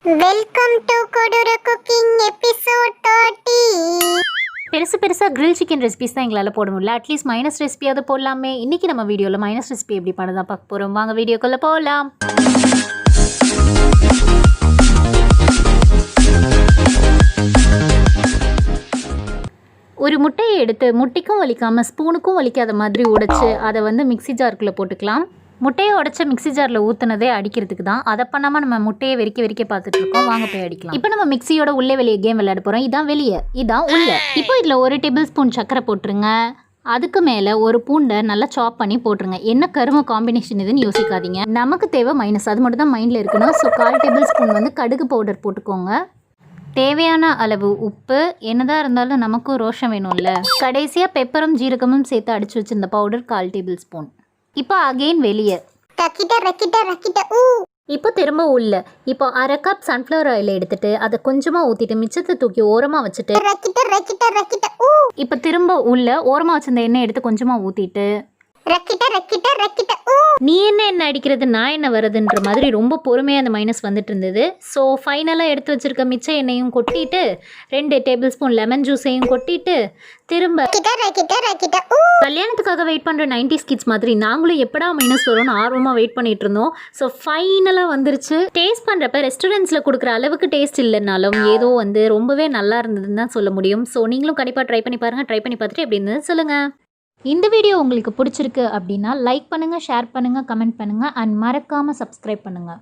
Welcome to Kodura Kooking episode 30. பெருசா grill chicken recipes தான் எங்களால போட முடியல. அட்லீஸ்ட் மைனஸ் ரெசிபியாவது போடலாமே. இன்னைக்கு நம்ம வீடியோல மைனஸ் ரெசிபி எப்படி பண்ணதான் பார்க்க போறோம். வாங்க வீடியோக்குள்ள போகலாம். ஒரு முட்டையை எடுத்து முட்டைக்கும் வலிக்காமல் ஸ்பூனுக்கும் வலிக்காத மாதிரி உடைச்சு அதை வந்து மிக்ஸி ஜாருக்குள்ளே போட்டுக்கலாம். முட்டையை உடைச்ச மிக்ஸி ஜாரில் ஊற்றுனதே அடிக்கிறதுக்கு தான். அதை பண்ணாமல் நம்ம முட்டையை வெறிக்க பார்த்துட்டு இருக்கோம். வாங்க போய் அடிக்கலாம். இப்போ நம்ம மிக்ஸியோட உள்ளே வெளியே கேம் விளையாட போகிறோம். இதான் வெளியே, இதான் உள்ளே. இப்போ இதில் 1 டேபிள் ஸ்பூன் சர்க்கரை போட்டுருங்க. அதுக்கு மேலே ஒரு பூண்டை நல்லா சாப் பண்ணி போட்டுருங்க. என்ன கரும காம்பினேஷன் இதுன்னு யோசிக்காதீங்க. நமக்கு தேவை மைனஸ், அது மட்டும் தான் மைண்டில் இருக்கணும். ஸோ 1/4 டேபிள் ஸ்பூன் வந்து கடுகு பவுடர் போட்டுக்கோங்க. தேவையான அளவு உப்பு. என்னதான் இருந்தாலும் நமக்கும் ரோஷம் வேணும்ல. கடைசியாக பெப்பரும் ஜீரகமும் சேர்த்து அடித்து வச்சிருந்த பவுடர் 1/4 டேபிள் ஸ்பூன். இப்போ அகெயின் வெளியே. இப்போ திரும்ப உள்ள. இப்போ 1/2 கப் சன்ஃப்ளவர் ஆயில் எடுத்துட்டு அதை கொஞ்சமாக ஊற்றிட்டு மிச்சத்தை தூக்கி ஓரமாக வச்சுட்டு இப்போ திரும்ப உள்ள ஓரமாக வச்சிருந்த எண்ணெய் எடுத்து கொஞ்சமாக ஊற்றிட்டு நீ என்ன அடிக்கிறது நான் என்ன வருதுன்ற மாதிரி ரொம்ப பொறுமையாக அந்த மைனஸ் வந்துட்டு இருந்தது. ஸோ ஃபைனலாக எடுத்து வச்சிருக்க மிச்ச எண்ணெயும் கொட்டிட்டு 2 டேபிள் ஸ்பூன் லெமன் ஜூஸையும் கொட்டிட்டு திரும்ப கல்யாணத்துக்காக வெயிட் பண்ணுற 90s கிட்ஸ் மாதிரி நாங்களும் எப்படா மைனஸ் வரும்னு ஆர்வமாக வெயிட் பண்ணிட்டு இருந்தோம். ஸோ ஃபைனலாக வந்துருச்சு. டேஸ்ட் பண்ணுறப்ப ரெஸ்டாரண்ட்ஸில் கொடுக்குற அளவுக்கு டேஸ்ட் இல்லைனாலும் ஏதோ வந்து ரொம்பவே நல்லா இருந்ததுன்னு தான் சொல்ல முடியும். ஸோ நீங்களும் கண்டிப்பாக ட்ரை பண்ணி பாருங்கள். ட்ரை பண்ணி பார்த்துட்டு எப்படி இருந்தது சொல்லுங்கள். இந்த வீடியோ உங்களுக்கு பிடிச்சிருக்கு அப்படின்னா லைக் பண்ணுங்கள், ஷேர் பண்ணுங்கள், கமெண்ட் பண்ணுங்கள் அண்ட் மறக்காமல் சப்ஸ்கிரைப் பண்ணுங்கள்.